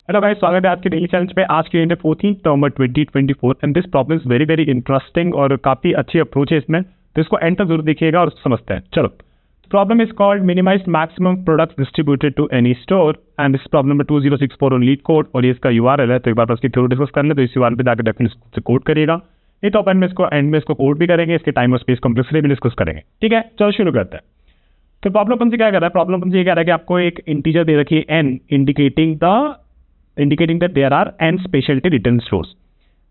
Hello guys, स्वागत है आज के डेली चैलेंज पे। आज के 14 नवंबर 2024 and this problem is very very interesting और काफी अच्छी अप्रोच है इसमें, तो इसको एंड तक जरूर देखिएगा और समझते हैं। चलो, problem is called minimize maximum products distributed to any store and this problem number 2064 on LeetCode और ये इसका यूआरएल है। तो एक बार इसकी थ्योरी डिस्कस कर ले तो इस यूआरएल पे जाकर डेफिनेटली से कोड करिएगा, नहीं तो अपन में इसको एंड में इसको कोड भी करेंगे, इसके टाइम और स्पेस कॉम्प्लेक्सिटी भी डिस्कस करेंगे। ठीक है, चलो शुरू करते हैं। तो प्रॉब्लम अपन से क्या कर रहा है? प्रॉब्लम अपन से ये कह रहा है कि आपको एक इंटीजर दे रखी है n indicating that there are n specialty retail stores.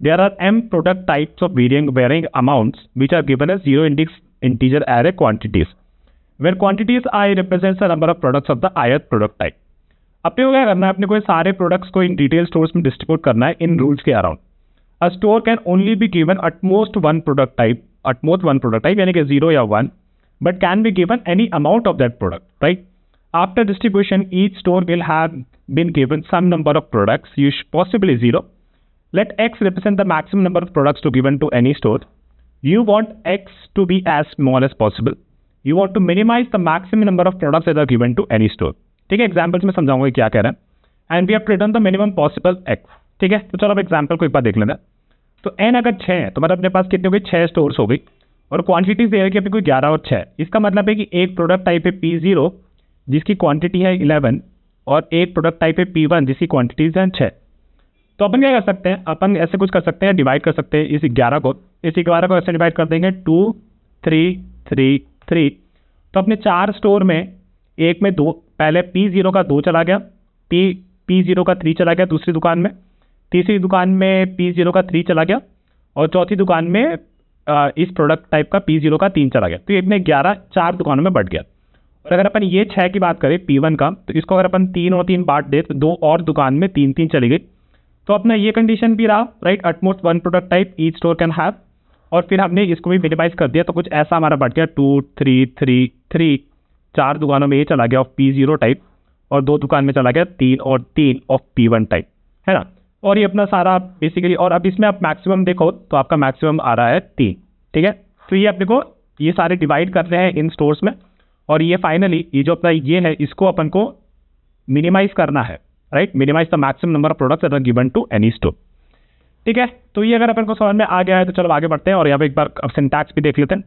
There are m product types of varying amounts which are given as zero index integer array quantities, where quantities I represents the number of products of the ith product type. अपने को क्या करना है? अपने को सारे products को in detail stores में डिस्ट्रीब्यूट करना है इन रूल्स के around. A store can only be given utmost one product type यानी कि 0 या 1, but can be given any amount of that product, right? After distribution, each store will have been given some number of products, possibly 0. Let X represent the maximum number of products to given to any store. You want X to be as small as possible. You want to minimize the maximum number of products that are given to any store. ठीक है, examples में समझाऊंगा क्या कह रहा है। And we have return the minimum possible X। ठीक है, तो चलो अब एग्जाम्पल को एक बार देख लेते हैं। तो n अगर 6 है तो मतलब अपने पास कितने हो गई? 6 स्टोर्स हो गई और क्वांटिटीज दे रखी है अपने को 11 और 6। इसका मतलब है कि एक प्रोडक्ट टाइप है P0 जिसकी क्वांटिटी है 11 और एक प्रोडक्ट टाइप है P1 जिसकी क्वांटिटीज है 6। तो अपन क्या कर सकते हैं? अपन ऐसे कुछ कर सकते हैं, डिवाइड कर सकते हैं इस 11 को ऐसे डिवाइड कर देंगे 2 3 3 3। तो अपने 4 स्टोर में एक में 2, पहले P0 का 2 चला गया, P0 का 3 चला गया दूसरी दुकान में, तीसरी दुकान में P0 का 3 चला गया और चौथी दुकान में इस प्रोडक्ट टाइप का P0 का 3 चला गया। तो ये अपने 11 4 दुकानों में बढ़ गया। और अगर अपन ये 6 की बात करें P1 का, तो इसको अगर अपन 3 और 3 बांट दे तो 2 और दुकान में 3 3 चली गई। तो अपना ये कंडीशन भी रहा, right? Utmost one product type each store can have. और फिर हमने इसको भी मिनिमाइज कर दिया तो कुछ ऐसा हमारा बढ़ गया 2 3 3 3। 4 दुकानों में ये चला गया ऑफ P0 टाइप और 2 दुकान में चला गया 3 और 3 ऑफ P1 टाइप, है ना? और ये अपना सारा बेसिकली, और अब इसमें आप मैक्सिमम देखो तो आपका मैक्सिमम आ रहा है 3। ठीक है, तो ये अपने को ये सारे डिवाइड कर रहे हैं इन स्टोर्स में और ये फाइनली ये जो अपना ये है इसको अपन को मिनिमाइज करना है, right? Minimize the maximum number of products that are given to any store. ठीक है, तो ये अगर अपन को समझ में आ गया है तो चलो आगे बढ़ते हैं और यहाँ पे एक बार अब सिंटैक्स भी देख लेते हैं।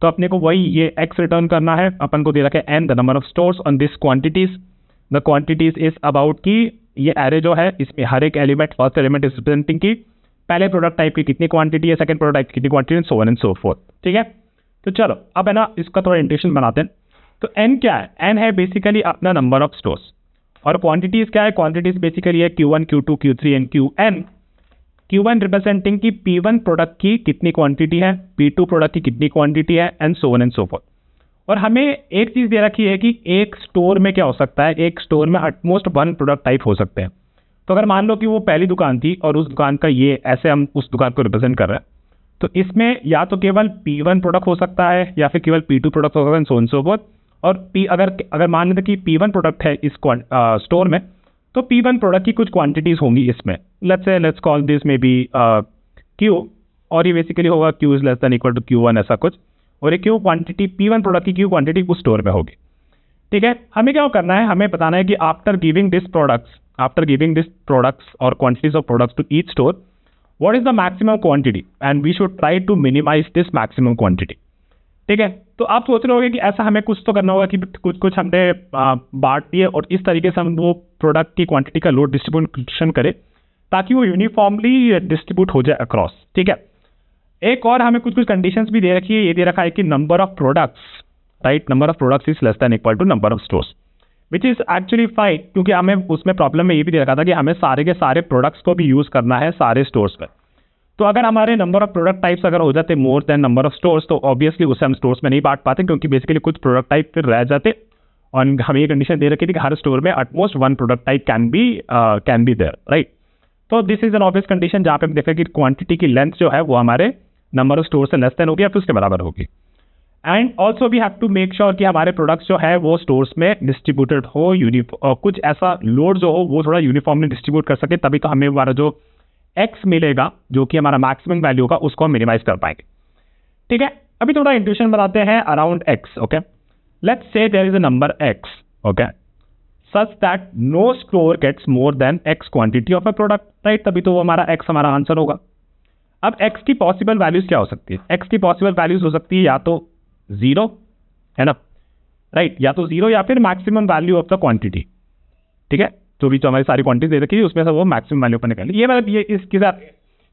तो अपने को वही ये x रिटर्न करना है, अपन को दे रखा है n the number of stores on this quantities. The quantities is about की ये एरे जो है इसमें हर एक element, first element is representing की पहले प्रोडक्ट टाइप की कितनी क्वांटिटी है, सेकंड प्रोडक्ट टाइप की कितनी quantity, so on and so fourth. ठीक है, तो चलो अब है ना इसका थोड़ा इंटेंशन बनाते हैं। तो n क्या है? n है बेसिकली अपना नंबर ऑफ स्टोर्स और क्वांटिटीज क्या है? क्वांटिटीज बेसिकली है Q1 Q2 Q3 and Qn। Q1 representing की P1 प्रोडक्ट की कितनी क्वांटिटी है, P2 प्रोडक्ट की कितनी क्वांटिटी है and so on and so fourth. और हमें एक चीज दे रखी है कि एक स्टोर में क्या हो सकता है? एक स्टोर में अटमोस्ट वन प्रोडक्ट टाइप हो सकते हैं। तो अगर मान लो कि वो पहली दुकान थी और उस दुकान का ये ऐसे हम उस दुकान को रिप्रेजेंट कर रहे हैं, तो इसमें या तो केवल P1 प्रोडक्ट हो सकता है या फिर केवल P2 प्रोडक्ट हो सकता है, सो ऑन सो फोर्थ। और अगर मान लेते कि P1 प्रोडक्ट है इस स्टोर में, तो P1 प्रोडक्ट की कुछ क्वांटिटीज होंगी इसमें। Let's call this may be Q, और ये बेसिकली होगा Q is less than equal to Q1 ऐसा कुछ, और ये Q क्वांटिटी P1 प्रोडक्ट की Q क्वांटिटी उस स्टोर में होगी। ठीक है, हमें क्या करना है? हमें बताना है कि आफ्टर गिविंग दिस प्रोडक्ट्स और quantities of products to each store, what is the maximum quantity and we should try to minimize this maximum quantity. ठीक है, तो आप सोच रहे होंगे कि ऐसा हमें कुछ तो करना होगा कि कुछ हमने बांट दिए और इस तरीके से हम वो प्रोडक्ट की क्वांटिटी का लोड डिस्ट्रीब्यूशन करें ताकि वो यूनिफॉर्मली डिस्ट्रीब्यूट हो जाए अक्रॉस। ठीक है, एक और हमें कुछ कंडीशंस भी दे रखी है। ये दे रखा है कि number of products, right, number of products is less than equal to number of stores, which is actually fine, क्योंकि हमें उसमें प्रॉब्लम में ये भी दे रखा था कि हमें सारे के सारे प्रोडक्ट्स को भी यूज करना है सारे स्टोर्स में। तो अगर हमारे नंबर ऑफ प्रोडक्ट टाइप्स अगर हो जाते more than number of stores, तो ऑब्वियसली उससे हम स्टोर्स में नहीं बांट पाते, क्योंकि बेसिकली कुछ प्रोडक्ट टाइप फिर रह जाते। और हमें ये कंडीशन दे रखी थी कि हर स्टोर में at most one product type can be there, right? तो this is an obvious condition जहाँ पे हम देखा कि क्वांटिटी की लेंथ जो है वो हमारे नंबर ऑफ स्टोर से लेस देन होगी या फिर उसके बराबर होगी। And also we have to make sure कि हमारे प्रोडक्ट्स जो है वो स्टोर्स में डिस्ट्रीब्यूटेड हो, और कुछ ऐसा लोड जो हो वो थोड़ा यूनिफॉर्मली डिस्ट्रीब्यूट कर सके, तभी तो हमें हमारा जो x मिलेगा जो कि हमारा मैक्सिमम वैल्यू होगा उसको हम मिनिमाइज कर पाएंगे। ठीक है, अभी थोड़ा इंट्यूशन बनाते हैं around x। Okay, let's say there is a number x। Okay, such that no store gets more than x quantity of a product, right? तभी तो वो हमारा एक्स हमारा आंसर होगा। अब एक्स की पॉसिबल वैल्यूज क्या हो सकती है? एक्स की पॉसिबल वैल्यूज हो सकती है या तो 0, है ना, राइट, या तो 0 या फिर maximum value of the quantity, ठीक है? जो भी जो हमारी सारी क्वांटिटी दे रखी है उसमें से वो मैक्सिमम वैल्यू पर निकाल, ये मतलब ये इसके साथ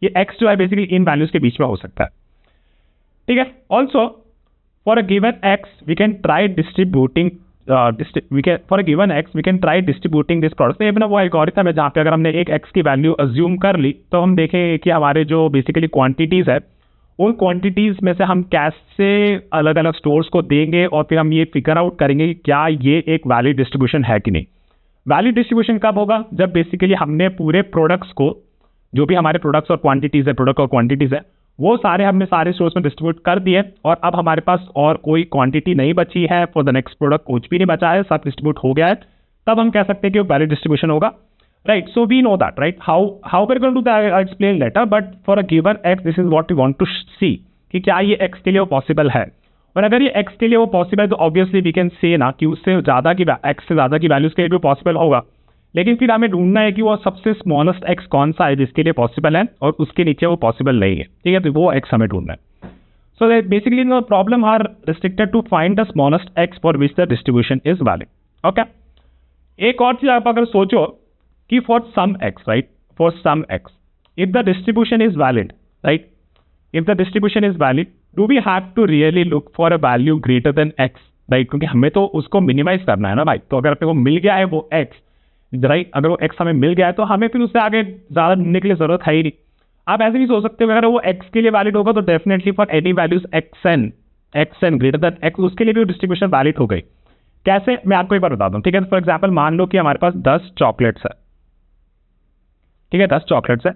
ये एक्स जो है बेसिकली इन वैल्यूज के बीच में हो सकता है, ठीक है? Also for a given x we can try distributing for a given x we can try distributing this product. ये वो एल्गोरिथम है जहाँ पे अगर हमने एक एक्स की वैल्यू अज्यूम कर ली तो हम देखेंगे कि हमारे जो बेसिकली क्वांटिटीज है उन क्वांटिटीज में से हम कैसे अलग अलग स्टोर्स को देंगे और फिर हम ये फिगर आउट करेंगे कि क्या ये एक वैलिड डिस्ट्रीब्यूशन है कि नहीं। वैलिड डिस्ट्रीब्यूशन कब होगा? जब बेसिकली हमने पूरे प्रोडक्ट्स को, जो भी हमारे प्रोडक्ट्स और क्वांटिटीज है, प्रोडक्ट और क्वांटिटीज है, वो सारे हमने सारे स्टोर्स में डिस्ट्रीब्यूट कर दिए और अब हमारे पास और कोई क्वांटिटी नहीं बची है फॉर द नेक्स्ट प्रोडक्ट, कुछ भी नहीं बचा है, सब डिस्ट्रीब्यूट हो गया है, तब हम कह सकते हैं कि वो वैलिड डिस्ट्रीब्यूशन होगा, right? So we know that, right? How we are going to that I explain later, but for a given x this is what we want to see कि क्या ये एक्स के लिए वो पॉसिबल है। और अगर ये एक्स के लिए वो पॉसिबल है तो ऑब्वियसली वी कैन से ना कि उससे ज़्यादा की एक्स से ज़्यादा की वैल्यूज के लिए भी पॉसिबल होगा, लेकिन फिर हमें ढूंढना है कि वो सबसे स्मॉलेस्ट एक्स कौन सा है जिसके लिए पॉसिबल है और उसके नीचे वो पॉसिबल नहीं है, ठीक है? तो वो एक्स हमें ढूंढना है। So basically the problem are restricted to find the smallest x for which the distribution is valid, okay? एक और चीज आप अगर सोचो कि for some x, right, for some x if the distribution is valid, right, if the distribution is valid do we have to really look for a value greater than x, right? क्योंकि हमें तो उसको minimise करना है ना भाई। तो अगर अपने को मिल गया है वो एक्स, राइट, अगर वो एक्स हमें मिल गया है तो हमें फिर उससे आगे ज़्यादा ढूंढने के लिए जरूरत है ही नहीं। आप ऐसे भी सोच सकते हो अगर वो एक्स के लिए वैलिड होगा तो definitely for any values x n greater than x उसके लिए भी डिस्ट्रीब्यूशन वैलिड हो गई। कैसे, मैं आपको एक बार बताता हूँ, ठीक है? फॉर एग्जाम्पल मान लो कि हमारे पास 10 चॉकलेट्स है, ठीक है? 10 चॉकलेट्स है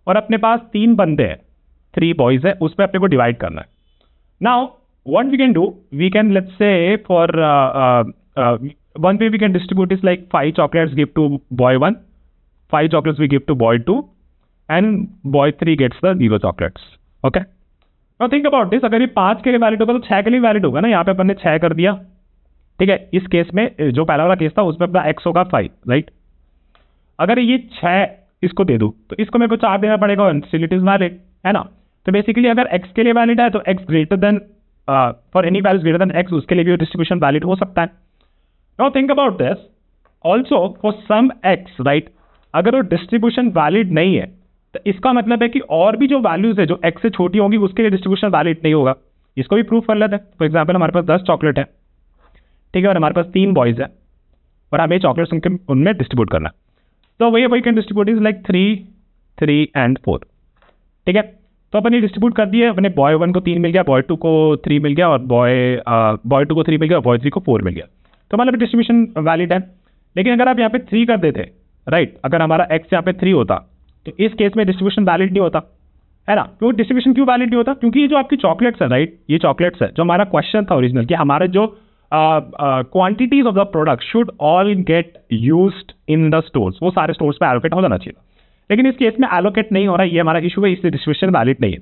और अपने पास 3 बंदे हैं, 3 बॉयज है, उसमें अपने को डिवाइड करना है। Now what we can do, we can let's say for one way we can distribute is like 5 chocolates give to boy 1, 5 chocolates we give to boy 2 and boy 3 gets the 0 chocolates, okay? now think about this, अगर ये 5 के लिए valid होगा तो 6 के लिए valid होगा ना। यहाँ पे अपन ने 6 कर दिया, ठीक है? इस केस में जो पहला वाला केस था उसमें अपना x होगा 5, राइट? अगर ये 6 इसको दे दूँ तो इसको मेरे को 4 देना पड़ेगा और still it is valid, है ना? तो बेसिकली अगर x के लिए वैलिड है तो x greater than for any values greater than x उसके लिए भी डिस्ट्रीब्यूशन वैलिड हो सकता है। Now think about this. Also for some x, right? अगर वो डिस्ट्रीब्यूशन वैलिड नहीं है तो इसका मतलब है कि और भी जो वैल्यूज है जो x से छोटी होंगी उसके लिए डिस्ट्रीब्यूशन वैलिड नहीं होगा। इसको भी प्रूफ कर लेते हैं। फॉर एग्जाम्पल हमारे पास 10 चॉकलेट है, ठीक है, और हमारे पास 3 बॉयज है और हमें चॉकलेट्स उनमें डिस्ट्रीब्यूट करना है। तो वही can distribute is like 3, 3 and 4, ठीक है? तो अपन ये डिस्ट्रीब्यूट कर दिए, अपने बॉय 1 को 3 मिल गया, बॉय 2 को 3 मिल गया और बॉय 2 को 3 मिल गया और बॉय 3 को 4 मिल गया। तो मतलब डिस्ट्रीब्यूशन वैलिड है। लेकिन अगर आप यहाँ पे 3 कर देते, राइट, अगर हमारा x यहाँ पे 3 होता तो इस केस में डिस्ट्रीब्यूशन वैलिड नहीं होता, है ना? क्यों डिस्ट्रीब्यूशन क्यों वैलिड नहीं होता? क्योंकि ये जो आपकी चॉकलेट्स है, राइट, ये चॉकलेट्स है, जो हमारा क्वेश्चन था ओरिजिनल कि हमारे जो quantities of the product should all get used in the stores, वो सारे स्टोर्स पे एलोकेट हो जाना चाहिए। लेकिन इस केस में एलोकेट नहीं हो रहा है, ये हमारा इशू है, इसलिए डिस्ट्रीब्यूशन वैलिड नहीं है।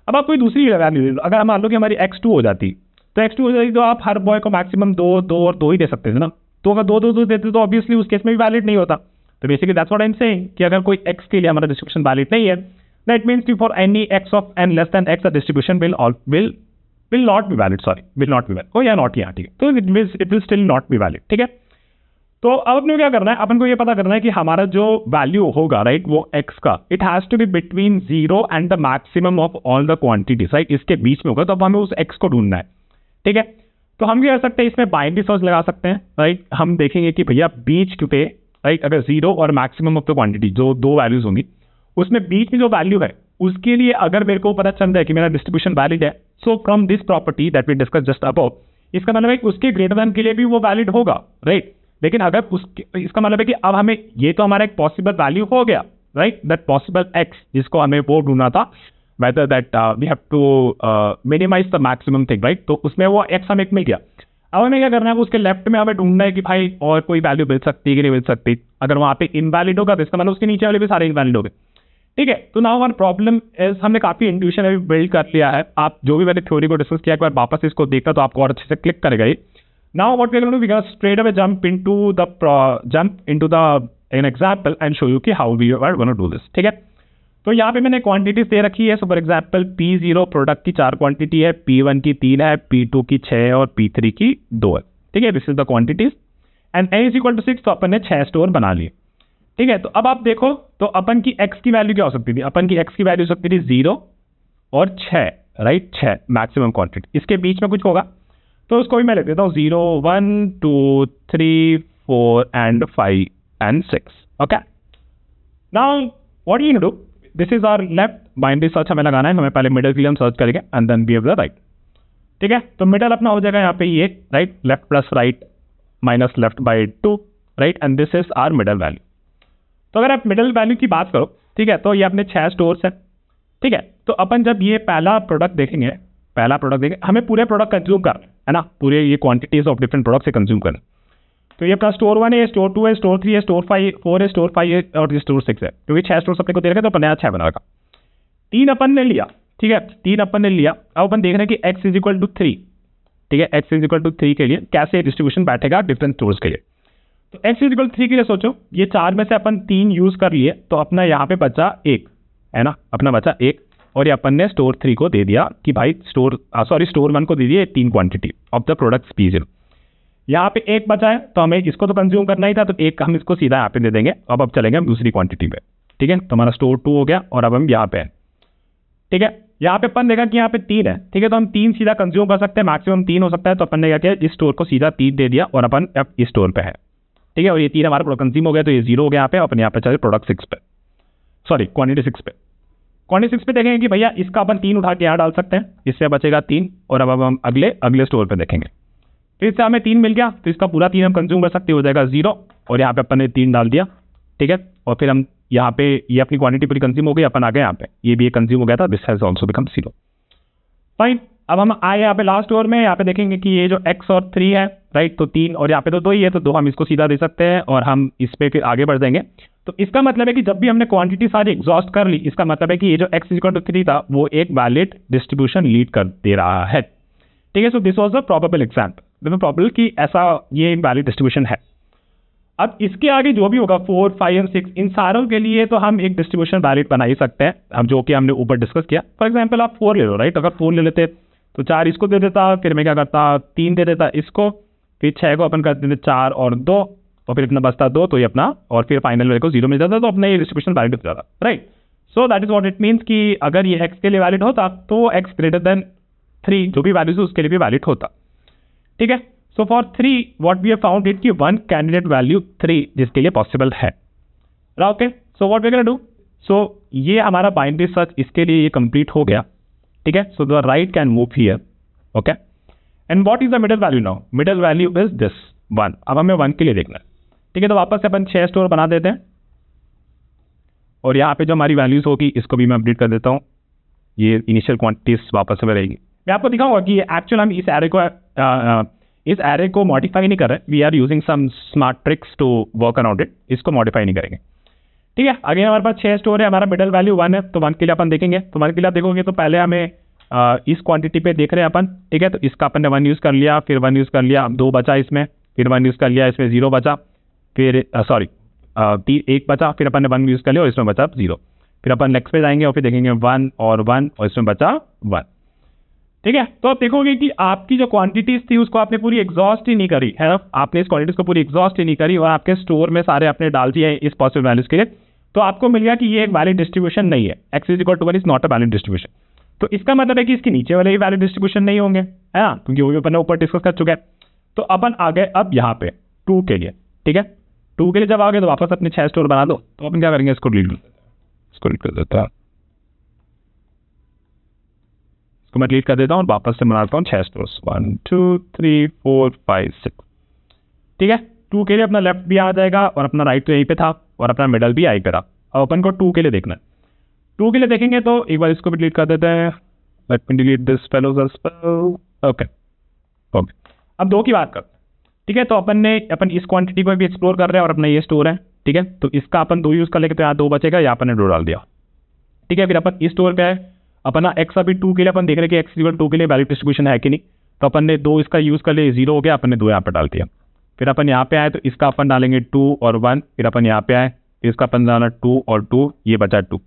अब आप कोई दूसरी वैल्यू, अगर मान लो कि हमारी x2 हो जाती तो x2 हो जाती तो आप हर बॉय को मैक्सिमम 2 और 2 ही दे सकते थे ना। तो अगर 2 देते तो ऑब्वियसली उस केस में भी वैलिड नहीं होता। तो basically that's what I am saying कि अगर कोई x के लिए हमारा डिस्ट्रीब्यूशन वैलिड नहीं है, दैट मीन्स कि for any x of n less than x the distribution will not be valid, sorry, will not be valid, oh या not यहाँ, ठीक है? तो it will still not be valid, ठीक है? तो अब अपने को क्या करना है, अपन को ये पता करना है कि हमारा जो वैल्यू होगा, राइट, वो x का it has to be between 0 and the maximum of all the quantities, right, इसके बीच में होगा। तो अब हमें उस x को ढूंढना है, ठीक है? तो हम क्या कर सकते हैं, इसमें बाइनरी सर्च लगा सकते हैं, राइट? हम देखेंगे कि भैया बीच पे, राइट, अगर 0 और मैक्सिमम ऑफ द क्वांटिटी जो 2 वैल्यूज होंगी उसमें बीच में जो वैल्यू है उसके लिए अगर मेरे को पता चल रहा है कि मेरा डिस्ट्रीब्यूशन वैलिड है, so from this property that we discuss just above, इसका मतलब है कि उसके ग्रेटर देन के लिए भी वो वैलिड होगा, राइट? लेकिन अगर इसका मतलब है कि अब हमें ये तो हमारा एक पॉसिबल वैल्यू हो गया, राइट, दैट पॉसिबल x जिसको हमें वो ढूंढना था, whether that we have to minimize the maximum thing, right? तो उसमें वो x हमें मिल गया। अब हमें क्या करना है, उसके लेफ्ट में हमें ढूंढना है कि भाई और कोई वैल्यू मिल सकती है कि नहीं मिल सकती। अगर वहाँ पे इनवैलिड होगा तो इसका मतलब उसके नीचे वाले भी सारे इनवैलिड हो गए, ठीक है? तो नाउ हमारा प्रॉब्लम इज हमने काफी इंट्यूशन अभी बिल्ड कर लिया है। आप जो भी मैंने थ्योरी को डिस्कस किया एक बार वापस इसको देखा तो आपको और अच्छे से क्लिक करेगा ये। Now what we are going to we gonna straight away jump into the an example and show you कि how we are gonna do this, ठीक है। तो यहाँ पे मैंने क्वांटिटीज दे रखी है। So for example P0 product की 4 क्वांटिटी है, P1 की 3 है, P2 की 6 और P3 की 2 है, ठीक है। This is the quantities and n is equal to 6, तो अपन ने 6 स्टोर बना लिए, ठीक है। तो अब आप देखो तो अपन की x की वैल्यू क्या हो सकती थी, अपन की x की वैल्यू हो सकती थी 0 और 6, राइट, 6 मैक्सिमम क्वांटिटी। इसके बीच में कुछ होगा तो उसको भी मैं लिख देता हूँ 0 1 2 3 4 and 5 and 6, okay. Now what you do, this is our left binary search हमें लगाना है, हमें पहले मिडल के लिए हम सर्च करेंगे and then we have the right, ठीक है। तो मिडल अपना हो जाएगा यहाँ पे ये, right, left plus right minus left by 2, right, and this is our middle value. तो अगर आप मिडल वैल्यू की बात करो, ठीक है, तो ये अपने 6 स्टोर्स है, ठीक है। तो अपन जब ये पहला प्रोडक्ट देखेंगे, हमें पूरे प्रोडक्ट कंज्यूम करना है ना, पूरे ये क्वांटिटीज ऑफ डिफरेंट प्रोडक्ट से कंज्यूम करना। तो ये अपना स्टोर 1 है, स्टोर 2 है, स्टोर 3 है, स्टोर 4 है, स्टोर 5 है और स्टोर 6 है, क्योंकि 6 स्टोर अपने को दे रखे तो अपन नया 6 बनाएगा। 3 अपन ने लिया, ठीक है, 3 अपन ने लिया। अब अपन देख रहे हैं कि x इज इक्वल टू 3, ठीक है, x इज इक्वल टू 3 के लिए कैसे डिस्ट्रीब्यूशन बैठेगा डिफरेंट स्टोर्स के लिए। तो x इज इक्वल टू 3 के लिए सोचो, ये 4 में से अपन 3 यूज कर लिए तो अपना यहाँ पे बचा 1, है ना, अपना बचा 1, और ये अपन ने स्टोर 3 को दे दिया कि भाई स्टोर 1 को दे दिया 3 quantity of the products P0। यहाँ पे 1 बचा है तो हमें इसको तो कंज्यूम करना ही था, तो 1 हम इसको सीधा यहाँ पे दे देंगे। अब चलेंगे हम दूसरी क्वांटिटी पे, ठीक है। तो हमारा स्टोर 2 हो गया और अब हम यहाँ पे हैं, ठीक है। यहाँ पे अपन देखा कि यहाँ पे 3 है, ठीक है, तो हम 3 सीधा कंज्यूम कर सकते हैं, मैक्सिमम 3 हो सकता है। तो अपन ने क्या किया, इस स्टोर को सीधा 3 दे दिया और अपन अब इस स्टोर पे है, ठीक है। और ये 3 हमारा प्रोडक्ट कंज्यूम हो गया, तो ये 0 हो गया यहाँ पे। अपन यहाँ पे चले प्रोडक्ट 6 पे, सॉरी क्वांटिटी 6 पे। क्वांटिटी 6 पे देखेंगे कि भैया इसका अपन 3 उठा के यहाँ डाल सकते हैं, इससे बचेगा 3, और अब हम अगले स्टोर पे देखेंगे। तो इससे हमें 3 मिल गया, तो इसका पूरा 3 हम कंज्यूम कर सकते, हो जाएगा 0, और यहाँ पे अपन ने 3 डाल दिया, ठीक है। और फिर हम यहाँ पे ये अपनी क्वांटिटी पूरी कंज्यूम हो गई, अपन आ गए यहाँ पे, ये भी कंज्यूम हो गया था, this has also become 0, fine. अब हम आए यहाँ पे लास्ट स्टोर में, यहाँ पे देखेंगे कि ये जो x और 3 है, राइट, तो 3 और यहाँ पे तो 2 ही है, तो 2 हम इसको सीधा दे सकते हैं और हम इस पे फिर आगे बढ़ जाएंगे। तो इसका मतलब है कि जब भी हमने क्वांटिटी सारी एग्जॉस्ट कर ली, इसका मतलब है कि ये जो x इक्वल टू 3 था वो एक वैलिड डिस्ट्रीब्यूशन लीड कर दे रहा है, ठीक है। So this was the probable example, probable कि ऐसा ये एक वैलिड डिस्ट्रीब्यूशन है। अब इसके आगे जो भी होगा 4 5 और 6, इन सारों के लिए तो हम एक डिस्ट्रीब्यूशन वैलिड बना ही सकते हैं, अब जो कि हमने ऊपर डिस्कस किया। फॉर एग्जांपल आप 4 ले लो, राइट, अगर 4 ले लेते तो 4 इसको दे देता, फिर मैं क्या करता 3 दे देता इसको, फिर 6 को अपन कर देते 4 और 2, और फिर इतना बचता 2, तो ये अपना, और फिर फाइनल मेरे को 0 मिल जाता, तो अपना ये डिस्ट्रीब्यूशन वैलिड हो जाता, right. So that is what it means कि अगर ये x के लिए वैलिड होता तो x ग्रेटर देन 3 जो भी वैल्यूज है उसके लिए भी वैलिड होता, ठीक है। So for 3 what we have found it कि 1 कैंडिडेट वैल्यू 3 जिसके लिए पॉसिबल है, okay. So what we can do, so ये हमारा बाइनरी सर्च इसके लिए ये कंप्लीट हो गया, ठीक है। So the right can move here, okay. And what is the middle value now, middle value is this 1। अब हमें 1 के लिए देखना है, ठीक है। तो वापस से अपन 6 स्टोर बना देते हैं, और यहाँ पे जो हमारी वैल्यूज होगी इसको भी मैं अपडेट कर देता हूँ, ये इनिशियल क्वांटिटीज वापस से रहेगी। मैं आपको दिखाऊंगा कि एक्चुअल हम इस एरे को मॉडिफाई नहीं कर रहे, we are using some smart tricks to work around it, इसको मॉडिफाई नहीं करेंगे, ठीक है। अगेन हमारे पास 6 स्टोर है, हमारा मिडल वैल्यू 1 है, तो 1 के लिए अपन देखेंगे। तो 1 के लिए आप देखोगे तो पहले हमें इस क्वांटिटी पे देख रहे हैं अपन, ठीक है। तो इसका अपन ने 1 यूज़ कर लिया, फिर 1 यूज़ कर लिया, 2 बचा इसमें, फिर 1 यूज़ कर लिया, इसमें 0 बचा, फिर सॉरी 1 बचा, फिर अपन ने 1 यूज़ कर लिया और इसमें बचा 0, फिर अपन नेक्स्ट पे जाएंगे और फिर देखेंगे 1 और 1 और इसमें बचा 1, ठीक है। तो आप देखोगे कि आपकी जो क्वांटिटीज थी उसको आपने पूरी एग्जॉस्ट ही नहीं करी है ना, आपने इस क्वांटिटीज को पूरी एग्जॉस्ट ही नहीं करी और आपके स्टोर में सारे आपने डाल दिए इस पॉसिबल वैल्यूज के लिए, तो आपको मिल गया कि ये एक वैलिड डिस्ट्रीब्यूशन नहीं है, x is equal to 1 is not a valid distribution. तो इसका मतलब है कि इसके नीचे वाले ही वैलिड डिस्ट्रीब्यूशन नहीं होंगे, है ना, क्योंकि वो भी अपन ऊपर डिस्कस कर चुके हैं। तो अपन आ गए अब यहाँ पे 2 के लिए, ठीक है। 2 के लिए जब आ गए तो वापस अपने 6 स्टोर बना दो। तो अपन क्या करेंगे, इसको डिलीट कर देता है, इसको मैं डिलीट कर देता हूँ और वापस से बनाता हूँ 6 स्टोर्स 1 2 3 4 5 6, ठीक है। 2 के लिए अपना लेफ्ट भी आ जाएगा और अपना राइट तो यहीं पे था और अपना मिडल भी यहीं पे था। अब अपन को 2 के लिए देखना है, 2 के लिए देखेंगे तो एक बार इसको भी डिलीट कर देते हैं, let me delete this fellows as well, okay. अब 2 की बात करते हैं, ठीक है। तो अपन इस क्वांटिटी को भी एक्सप्लोर कर रहे हैं और अपना ये स्टोर है, ठीक है। तो इसका अपन 2 यूज कर लेंगे, तो यहाँ 2 बचेगा, यहाँ अपन ने 2 डाल दिया, ठीक है। फिर अपन इस स्टोर पे है, अपना x अभी 2 के लिए अपन देख रहे हैं कि x इक्वल 2 के लिए वैलिड डिस्ट्रीब्यूशन है कि नहीं। तो अपन ने 2 इसका यूज़ कर लिया, 0 हो गया, अपन ने 2 यहाँ पर डाल दिया। फिर अपन यहाँ पे आए तो इसका अपन डालेंगे 2 और 1, फिर अपन यहाँ पे आए तो इसका अपन डाला 2 और 2, ये बचा 2।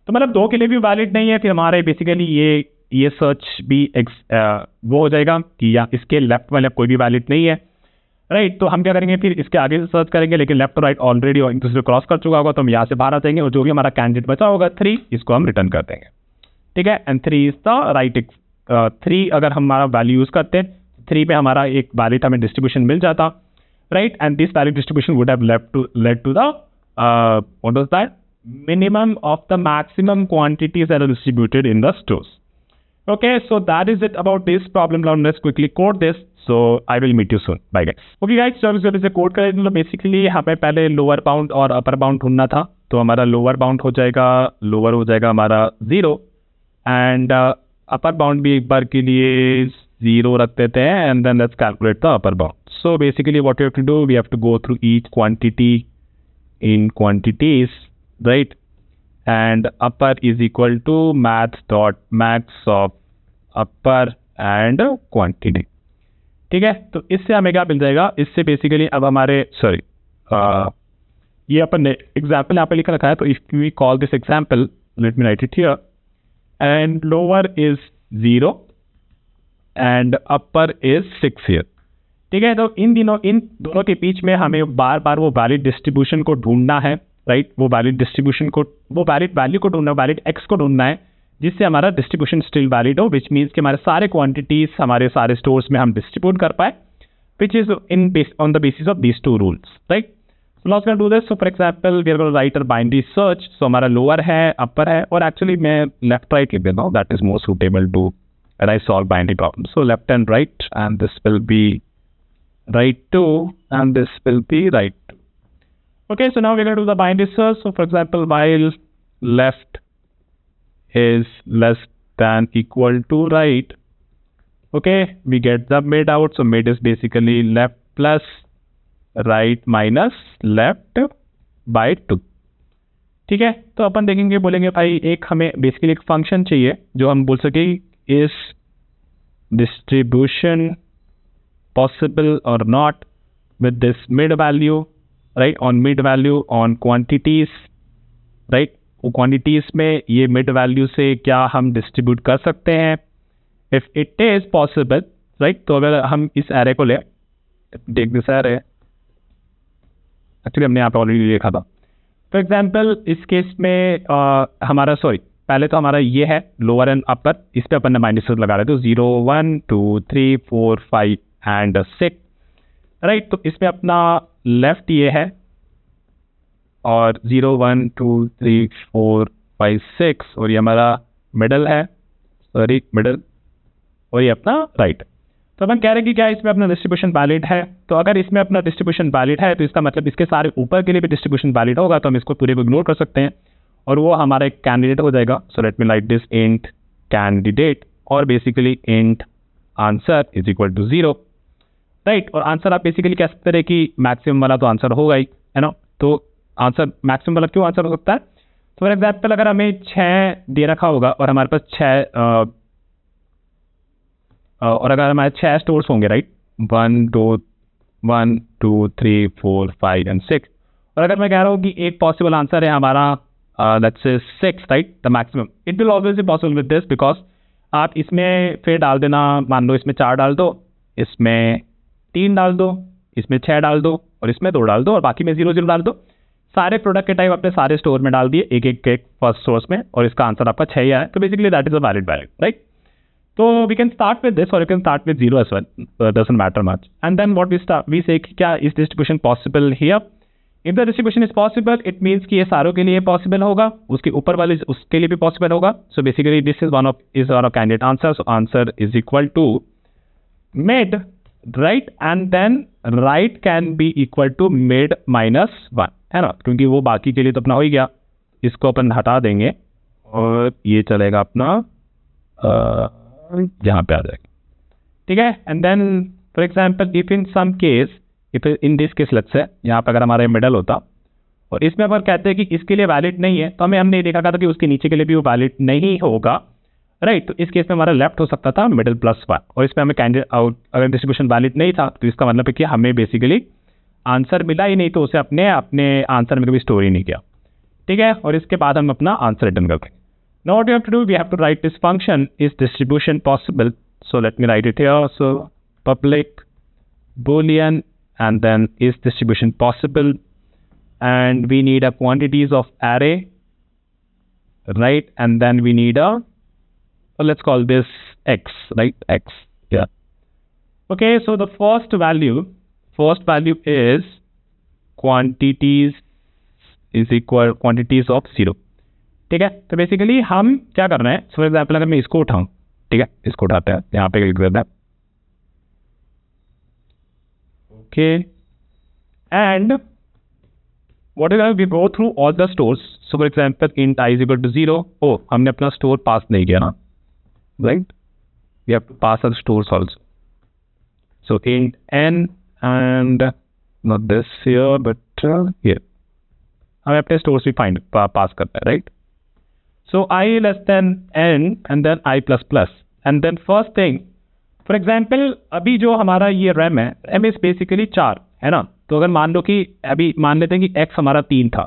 तो मतलब 2 के लिए भी वैलिड नहीं है, फिर हमारे बेसिकली ये सर्च भी वो हो जाएगा कि या इसके लेफ्ट वाले कोई भी वैलिड नहीं है, राइट। तो हम क्या करेंगे, फिर इसके आगे से सर्च करेंगे, लेकिन लेफ्ट और राइट ऑलरेडी एक दूसरे क्रॉस कर चुका होगा, तो हम यहाँ से बाहर आ जाएंगे और जो भी हमारा कैंडिडेट बचा होगा 3, इसको हम रिटर्न कर देंगे, ठीक है। एंड 3 इज द राइट 3 अगर हमारा वैल्यू यूज करते हैं 3 पे हमारा एक वैलिड हमें डिस्ट्रीब्यूशन मिल जाता, right. And this valid distribution would have led to the what was that minimum of the maximum quantities that are distributed in the stores. Okay, so that is it about this problem. Now let's quickly code this. So I will meet you soon. Bye guys. Okay guys, so इसे code करें तो basically हमें पहले lower bound और upper bound ढूंढना था। तो हमारा लोअर बाउंड हो जाएगा हमारा 0 एंड अपर बाउंड भी एक बार के लिए 0 रख देते हैं and then let's calculate the upper bound. So basically what you have to do, we have to go through each quantity in quantities, right? And upper is equal to max of upper and quantity, ठीक है। तो इससे हमें क्या मिल जाएगा, इससे basically अब हमारे ये अपन ने एग्जाम्पल यहाँ पे लिख रखा है, तो if we call this example, let me write it here, and lower is 0 and upper is 6 here, ठीक है। तो इन दोनों के बीच में हमें बार बार वो वैलिड डिस्ट्रीब्यूशन को ढूंढना है, राइट। वो वैलिड डिस्ट्रीब्यूशन को, वो वैलिड वैल्यू को ढूंढना, वैलिड एक्स को ढूंढना है, जिससे हमारा डिस्ट्रीब्यूशन स्टिल वैलिड हो, विच मीन्स कि हमारे सारे क्वांटिटीज हमारे सारे स्टोर्स में हम डिस्ट्रीब्यूट कर पाए, which is on the basis of these 2 rules, right. So now let's do this. So for example we are going to write a binary search. So हमारा लोअर है, अपर है, और एक्चुअली मैं लेफ्ट राइट लिख देता हूँ, that is more suitable to when I solve binary problem. So left and right, and this will be right 2 and this will be right 2. Okay, so now we're going to do the binary search. So for example, while left is less than equal to right, okay, we get the mid out. So mid is basically left plus right minus left by 2, ठीक है। तो अपन देखेंगे, बोलेंगे भाई एक हमें basically एक function चाहिए जो हम बोल सके इस distribution possible or not with this mid value, right, on mid value on quantities, right। वो quantities में ये mid value से क्या हम distribute कर सकते हैं, if it is possible, right। तो अगर हम इस array को ले, take this array, actually हमने यहाँ पे already लिखा था। For example इस केस में हमारा पहले तो हमारा ये है लोअर एंड अपर, इस पे अपन ने माइनस लगा रहे थे, 0 1 2 3 4 5 एंड 6, राइट। तो इसमें अपना लेफ्ट ये है और 0 1 2 3 4 5 6, और ये हमारा मिडल है, मिडल, और ये अपना राइट। तो अपन कह रहे हैं कि क्या इसमें अपना डिस्ट्रीब्यूशन वैलिड है। तो अगर इसमें अपना डिस्ट्रीब्यूशन वैलिड है तो इसका मतलब इसके सारे ऊपर के लिए भी डिस्ट्रीब्यूशन वैलिड होगा, तो हम इसको पूरे को इग्नोर कर सकते हैं और वो हमारा एक कैंडिडेट हो जाएगा। So let me write this int candidate, और basically int answer is equal to 0, right. और आंसर आप बेसिकली कह सकते हैं कि मैक्सिमम वाला तो आंसर होगा ही, है ना। तो आंसर मैक्सिमम वाला क्यों आंसर हो सकता है। तो फॉर एग्जाम्पल अगर हमें 6 दे रखा होगा और हमारे पास 6 और अगर हमारे 6 स्टोर्स होंगे, राइट, 1 2 3 4 5 एंड 6, और अगर मैं कह रहा हूँ कि एक पॉसिबल आंसर है हमारा let's say 6, right, the maximum, it will always be possible with this, because आप इसमें फिर डाल देना, मान लो इसमें 4 डाल दो, इसमें 3 डाल दो, इसमें 6 डाल दो, और इसमें 2 डाल दो, और बाकी में 0 0 डाल दो। सारे प्रोडक्ट के टाइप अपने सारे स्टोर में डाल दिए, एक फर्स्ट सोर्स में, और इसका आंसर आपका 6 ही आया। तो basically that is a valid, right. तो we can start with this और you can start with 0 as well, doesn't matter much. And then what we say क्या is distribution possible here. If the distribution is possible, it means कि ये सारों के लिए possible होगा, उसके ऊपर वाले उसके लिए भी पॉसिबल होगा। So basically this is one of candidate answer. So answer is equal to mid, right, and then right can be equal to mid minus 1, है ना, क्योंकि वो बाकी के लिए तो अपना हो ही गया। इसको अपन हटा देंगे और ये चलेगा अपना यहाँ पे आ जाएगा, ठीक है। And then for example if in some case, if in this case let's say यहाँ पर अगर हमारा मिडल होता और इसमें अगर कहते हैं कि इसके लिए वैलिड नहीं है, तो हमने ये देखा था कि उसके नीचे के लिए भी वो वैलिड नहीं होगा, राइट। तो इस केस में हमारा लेफ्ट हो सकता था मिडिल प्लस 1, और इसमें हमें कैंडिडेट आउट, अगर डिस्ट्रीब्यूशन वैलिड नहीं था तो इसका मतलब है कि हमें बेसिकली आंसर मिला ही नहीं, तो उसे अपने आंसर में कभी स्टोर ही नहीं किया। ठीक है, और इसके बाद हम अपना आंसर रिटर्न करते हैं। Now what you have to do, we have to write this function is distribution possible, so let me write it here. So public boolean and then is distribution possible, and we need a quantities of array, right? And then we need a, let's call this x, right? X, yeah. Okay, so the first value is quantities is equal quantities of 0. ठीक है, तो basically हम क्या कर रहे हैं, for example अगर मैं इसको उठाऊं, ठीक है, इसको उठाते हैं, यहाँ पे क्लिक करते हैं, okay, and what is we go through all the stores. So for example int I is equal to 0, oh हमने अपना store pass नहीं किया ना, right? We have to pass our stores also. So int n, and not this here but here, हमें अपने stores भी find pass करना है, right? So I less than n and then I plus plus, and then first thing, for example अभी जो हमारा ये RAM है, रैम इज बेसिकली 4 है ना। तो अगर मान लो कि अभी मान लेते हैं कि x हमारा 3 था,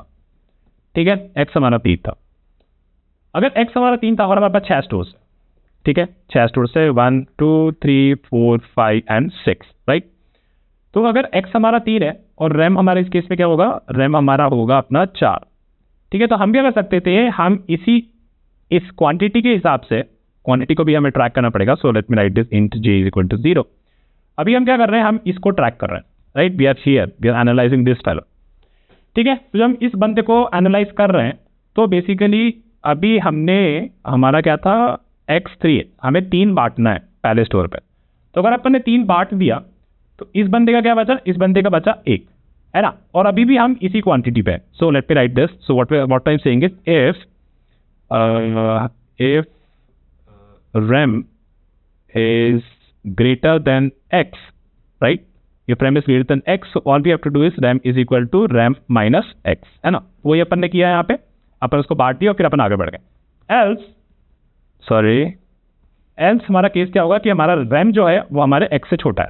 ठीक है, x हमारा 3 था। अगर x हमारा 3 था और हमारे पास 6 स्टोर्स, ठीक है, 6 स्टोर्स है 1 2 3 4 5 एंड 6, राइट। तो अगर x हमारा 3 है और रैम हमारा इस केस में क्या होगा, रैम हमारा होगा अपना 4, ठीक है। तो हम क्या कर सकते थे, हम इस क्वांटिटी के हिसाब से, क्वांटिटी को भी हमें ट्रैक करना पड़ेगा। So let me write this int j is equal to 0। अभी हम क्या कर रहे हैं, हम इसको ट्रैक कर रहे हैं, right. We are here, we are analysing this fellow, ठीक है। तो जब हम इस बंदे को एनालाइज कर रहे हैं तो बेसिकली अभी हमने, हमारा क्या था, x3, हमें 3 बांटना है पहले स्टोर पे। तो अगर अपन ने 3 बांट दिया तो इस बंदे का क्या बचा, इस बंदे का बचा 1, है ना। और अभी भी हम इसी क्वांटिटी पे। सो let me write this. So what I am saying is if rem is greater than x, right? If rem is greater than x, so all we have to do is rem is equal to rem minus x, है ना। वही अपन ने किया है यहाँ पे, अपन उसको बांट दिया और फिर अपन आगे बढ़ गए। else हमारा केस क्या होगा कि हमारा rem जो है वो हमारे x से छोटा है,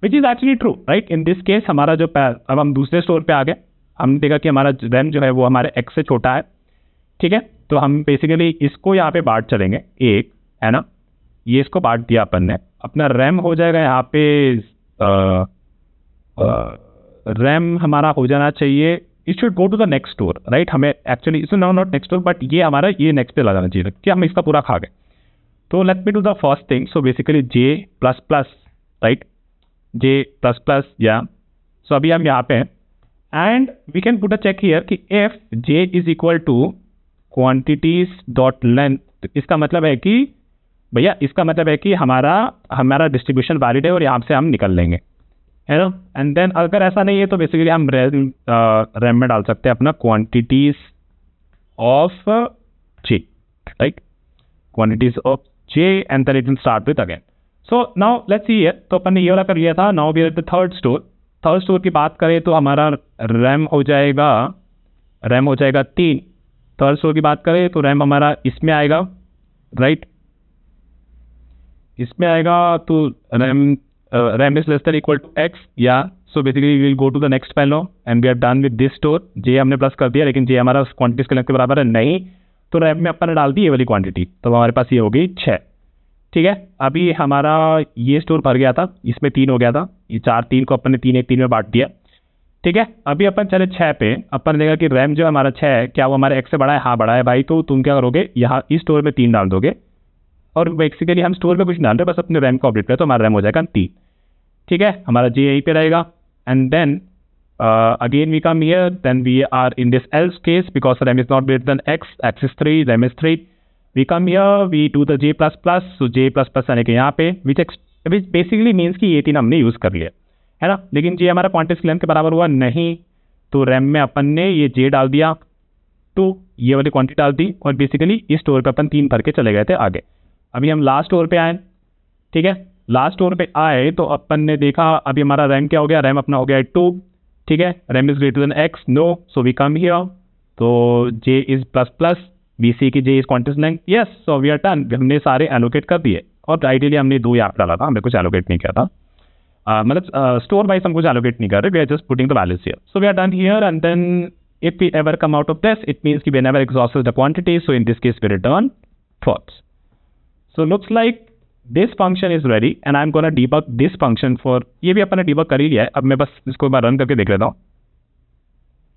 विच is actually true, right. In this case हमारा जो, अब हम दूसरे स्टोर पे आ गए, हमने देखा कि हमारा rem जो है वो हमारे x से छोटा है, ठीक है। तो हम बेसिकली इसको यहाँ पे बांट चलेंगे 1, है ना। ये इसको बांट दिया अपन ने, अपना रैम हो जाएगा यहाँ पे, रैम हमारा हो जाना चाहिए, it should go to the next store, right. हमें actually it's not next store, but ये हमारा ये नेक्स्ट पे ला जाना चाहिए कि हम इसका पूरा खा गए। तो let me do the first thing. So basically j plus plus, right, j plus plus, yeah. So अभी हम यहाँ पे हैं and we can put a check here कि if j is equal to quantities dot length, इसका मतलब है कि भैया, इसका मतलब है कि हमारा डिस्ट्रीब्यूशन वैलिड है और यहाँ से हम निकल लेंगे, है ना। एंड देन अगर ऐसा नहीं है तो बेसिकली हम रैम में डाल सकते हैं अपना quantities of j, right, quantities of j, and then it will start with again. So now let's see here, तो अपन ने ये वाला कर लिया था। Now we are at the third store की बात करें तो हमारा रैम हो जाएगा 3। थर्ड स्टोर की बात करें तो रैम हमारा इसमें आएगा, राइट, इसमें आएगा। तो ram is less than equal to x, yeah. So basically we will go to the next pillow and we are done with this store. j हमने प्लस कर दिया, लेकिन j हमारा क्वांटिटीज के लेंथ के बराबर है नहीं, तो रैम में अपन ने डाल दी ये वाली क्वांटिटी, तो हमारे पास ये हो गई 6, ठीक है। अभी हमारा ये स्टोर भर गया था, इसमें 3 हो गया था, ये 4 3 को अपन ने 3 1 3 में बांट दिया, ठीक है। अभी अपन चले 6 पे, अपन देखा कि रैम जो हमारा 6 है, क्या वो हमारे x से बड़ा है? हाँ बड़ा है भाई। तो तुम क्या करोगे, यहाँ इस स्टोर में 3 डाल दोगे, और बेसिकली हम स्टोर में कुछ डाल रहे, बस अपने रैम को अपडेट करें, तो हमारा रैम हो जाएगा 3, ठीक है। हमारा j यहीं पे रहेगा, and then again we come here, then we are in this else case because ram is not greater than x is 3, ram is 3, we come here, we do the j plus plus. So j plus plus आने के यहाँ पे, which basically means कि ये 3 हमने use कर लिया, है ना। लेकिन j हमारा क्वांटिटी लेंथ के बराबर हुआ नहीं, तो रैम में अपन ने ये j डाल दिया, तो ये वाली क्वांटिटी डाल दी, और बेसिकली इस स्टोर पे अपन 3 भर के चले गए थे आगे। अभी हम लास्ट स्टोर पे आए, ठीक है। लास्ट स्टोर पे आए तो अपन ने देखा अभी हमारा रैम क्या हो गया, रैम अपना हो गया 2, ठीक है। Ram is greater than x, no, so we come here, तो j is plus plus, BC की J is quantity length. Yes, so we are done. हमने सारे allocate कर दिए और आइडियली हमने 2 यहाँ पे डाला था, हमने कुछ allocate नहीं किया था. मतलब स्टोर वाइज हम कुछ allocate नहीं कर रहे, we are just putting the values here. So we are done here, and then if we ever come out of this, it means we never exhausted the quantity. So in this case, we return false. So looks like this function is ready, and I'm gonna debug this function for. ये भी अपन ने debug कर ही लिया है. अब मैं बस इसको एक बार रन करके देख लेता हूँ.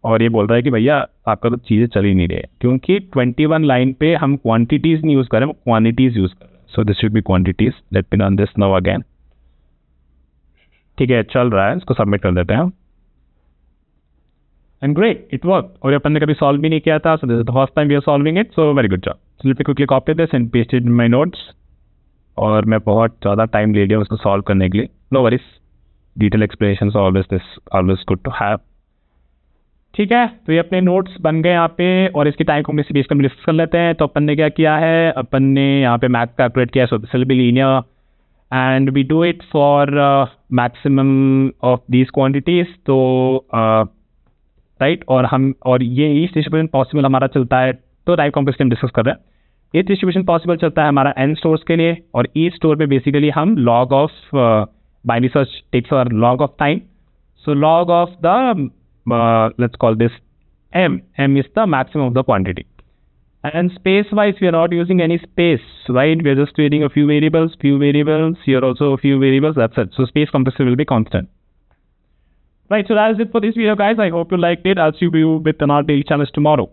और ये बोल रहा है कि भैया आपका तो चीज़ें चल ही नहीं रही है, क्योंकि 21 लाइन पे हम क्वांटिटीज नहीं यूज़ कर रहे हैं, क्वांटिटीज यूज़ कर रहे हैं. So this should be quantities. Let me run this now again. ठीक है, चल रहा है, इसको सबमिट कर देते हैं. And great, it work. और अपन ने कभी सॉल्व भी नहीं किया था, so this is the first time we are solving it. So very good job. So let me quickly copy this and paste it in my notes. और मैं बहुत ज़्यादा टाइम ले लिया उसको सॉल्व करने के लिए. No worries, detail explanation always good to have. ठीक है, तो ये अपने नोट्स बन गए यहाँ पे, और इसकी टाइम कॉम्प्लेक्सिटी बेस पर डिस्कस कर लेते हैं. तो अपन ने क्या किया है, अपन ने यहाँ पे मैथ कैलकुलेट किया. So this will be linear and we do it for maximum of these quantities. तो राइट, और ये ईच डिस्ट्रीब्यूशन पॉसिबल हमारा चलता है. तो टाइम कॉम्प्लेक्सिटी हम डिस्कस कर रहे हैं. ये डिस्ट्रीब्यूशन पॉसिबल चलता है हमारा n स्टोर्स के लिए, और ईच स्टोर में बेसिकली हम log of binary search takes और log of time. So log of the let's call this m is the maximum of the quantity. And space wise, we are not using any space, right? We are just creating a few variables, here also a few variables, that's it. So space complexity will be constant. Right, so that is it for this video, guys. I hope you liked it. I'll see you with another daily challenge tomorrow.